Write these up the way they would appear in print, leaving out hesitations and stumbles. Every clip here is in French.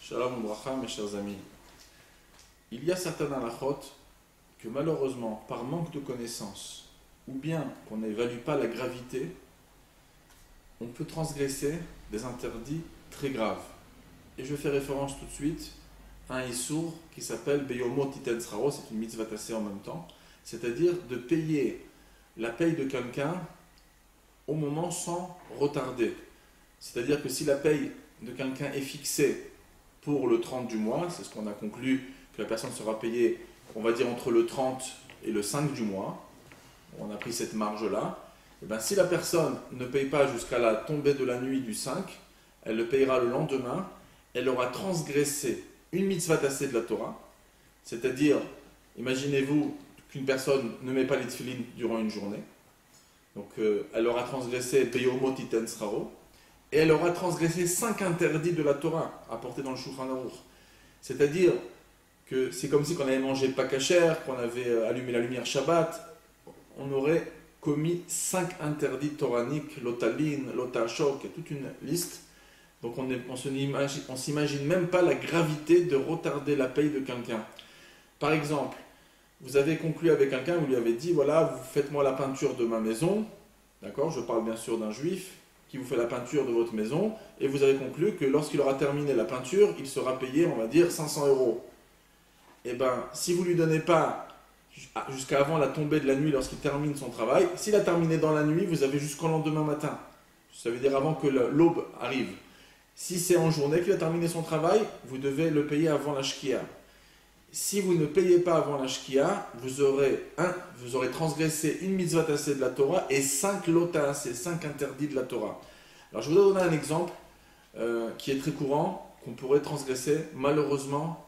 Shalom Bracha, mes chers amis. Il y a certaines halachot que malheureusement, par manque de connaissances, ou bien qu'on n'évalue pas la gravité, on peut transgresser des interdits très graves. Et je fais référence tout de suite à un issour qui s'appelle Beyomo Titen Sraro, c'est une mitzvah tassée en même temps, c'est-à-dire de payer la paye de quelqu'un au moment sans retarder. C'est-à-dire que si la paye de quelqu'un est fixée pour le 30 du mois, c'est ce qu'on a conclu, que la personne sera payée, on va dire, entre le 30 et le 5 du mois, on a pris cette marge-là, et bien si la personne ne paye pas jusqu'à la tombée de la nuit du 5, elle le payera le lendemain, elle aura transgressé une mitzvah tassée de la Torah, c'est-à-dire, imaginez-vous qu'une personne ne met pas les tefillin durant une journée, donc elle aura transgressé Beyomo Titen Sraro, et elle aura transgressé 5 interdits de la Torah apportés dans le Shulchan Aruch. C'est-à-dire que c'est comme si on avait mangé pas kasher, qu'on avait allumé la lumière Shabbat, on aurait commis 5 interdits toraniques, l'otalin, l'otashok, et toute une liste. Donc on s'imagine même pas la gravité de retarder la paye de quelqu'un. Par exemple, vous avez conclu avec quelqu'un, vous lui avez dit, voilà, vous faites-moi la peinture de ma maison, d'accord, je parle bien sûr d'un juif, qui vous fait la peinture de votre maison, et vous avez conclu que lorsqu'il aura terminé la peinture, il sera payé, on va dire, 500 €. Et bien, si vous ne lui donnez pas jusqu'à avant la tombée de la nuit lorsqu'il termine son travail, s'il a terminé dans la nuit, vous avez jusqu'au lendemain matin. Ça veut dire avant que l'aube arrive. Si c'est en journée qu'il a terminé son travail, vous devez le payer avant la shkia. Si vous ne payez pas avant la shkia, vous aurez transgressé une mitzvah tassée de la Torah et 5 lotas, c'est 5 interdits de la Torah. Alors je vous donne un exemple qui est très courant, qu'on pourrait transgresser malheureusement,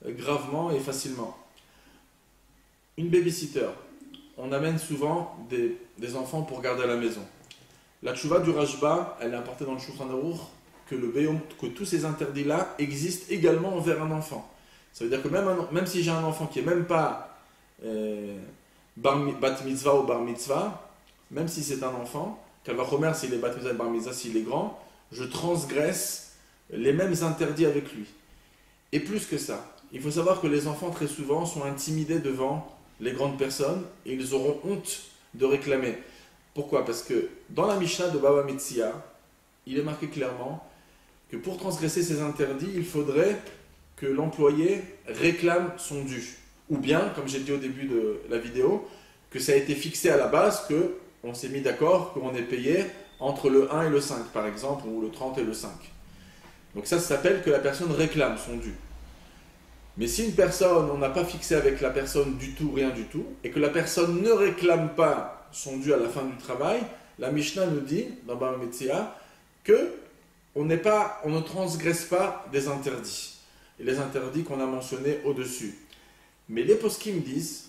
gravement et facilement. Une babysitter. On amène souvent des enfants pour garder à la maison. La tchouva du Rashba, elle est apportée dans le Shulchan Aruch que tous ces interdits-là existent également envers un enfant. Ça veut dire que même si j'ai un enfant qui n'est même pas bat mitzvah ou bar mitzvah, même si c'est un enfant, kalvachomer s'il est bat mitzvah et bar mitzvah s'il est grand, je transgresse les mêmes interdits avec lui. Et plus que ça, il faut savoir que les enfants très souvent sont intimidés devant les grandes personnes et ils auront honte de réclamer. Pourquoi? Parce que dans la Mishnah de Baba Metzia, il est marqué clairement que pour transgresser ces interdits, il faudrait que l'employé réclame son dû. Ou bien, comme j'ai dit au début de la vidéo, que ça a été fixé à la base, qu'on s'est mis d'accord, qu'on est payé entre le 1 et le 5, par exemple, ou le 30 et le 5. Donc ça s'appelle que la personne réclame son dû. Mais si une personne, on n'a pas fixé avec la personne du tout, rien du tout, et que la personne ne réclame pas son dû à la fin du travail, la Mishnah nous dit, dans Baba Metzia, que on ne transgresse pas des interdits. Et les interdits qu'on a mentionnés au-dessus. Mais les poskim disent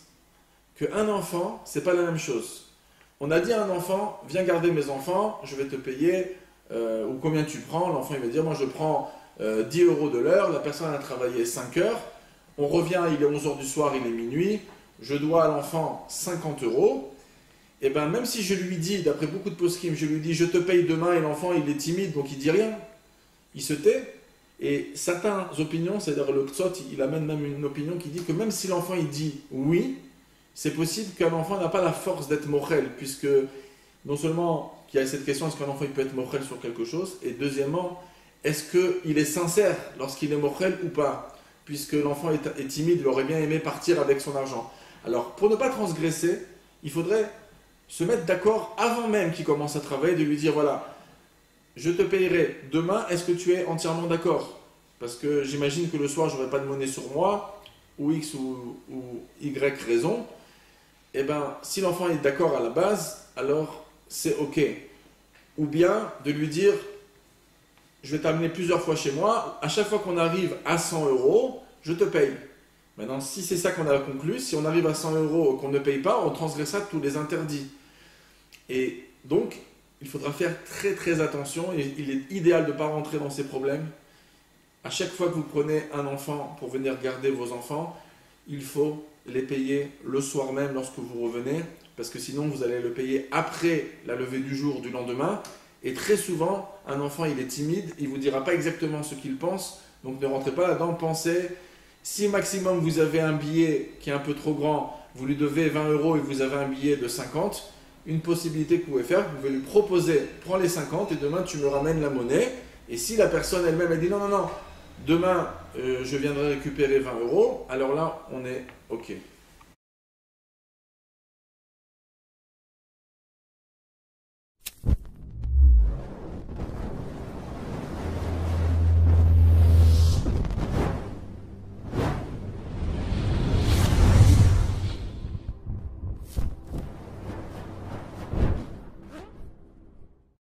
qu'un enfant, c'est pas la même chose. On a dit à un enfant, viens garder mes enfants, je vais te payer, ou combien tu prends. L'enfant il va dire, moi je prends 10 € de l'heure, la personne a travaillé 5 heures, on revient, il est 11 h du soir, il est minuit, je dois à l'enfant 50 €, et bien même si je lui dis, d'après beaucoup de poskim, je lui dis, je te paye demain, et l'enfant il est timide, donc il dit rien, il se tait. Et certaines opinions, c'est-à-dire le Ktsot, il amène même une opinion qui dit que même si l'enfant il dit oui, c'est possible qu'un enfant n'a pas la force d'être mochel, puisque non seulement il y a cette question, est-ce qu'un enfant il peut être mochel sur quelque chose, et deuxièmement, est-ce qu'il est sincère lorsqu'il est mochel ou pas, puisque l'enfant est timide, il aurait bien aimé partir avec son argent. Alors, pour ne pas transgresser, il faudrait se mettre d'accord avant même qu'il commence à travailler, de lui dire, voilà, je te payerai demain, est-ce que tu es entièrement d'accord? Parce que j'imagine que le soir, je n'aurai pas de monnaie sur moi, ou X ou Y raison. Eh bien, si l'enfant est d'accord à la base, alors c'est OK. Ou bien de lui dire, je vais t'amener plusieurs fois chez moi, à chaque fois qu'on arrive à 100 €, je te paye. Maintenant, si c'est ça qu'on a conclu, si on arrive à 100 € qu'on ne paye pas, on transgressera tous les interdits. Et donc, il faudra faire très très attention et il est idéal de ne pas rentrer dans ces problèmes. À chaque fois que vous prenez un enfant pour venir garder vos enfants, il faut les payer le soir même lorsque vous revenez, parce que sinon vous allez le payer après la levée du jour du lendemain, Et très souvent, un enfant, il est timide, il ne vous dira pas exactement ce qu'il pense, donc ne rentrez pas là-dedans, pensez, si maximum vous avez un billet qui est un peu trop grand, vous lui devez 20 euros et vous avez un billet de 50, une possibilité que vous pouvez faire, vous pouvez lui proposer, prends les 50 et demain tu me ramènes la monnaie, et si la personne elle-même, elle dit non, non, non, demain je viendrai récupérer 20 euros, alors là, on est OK.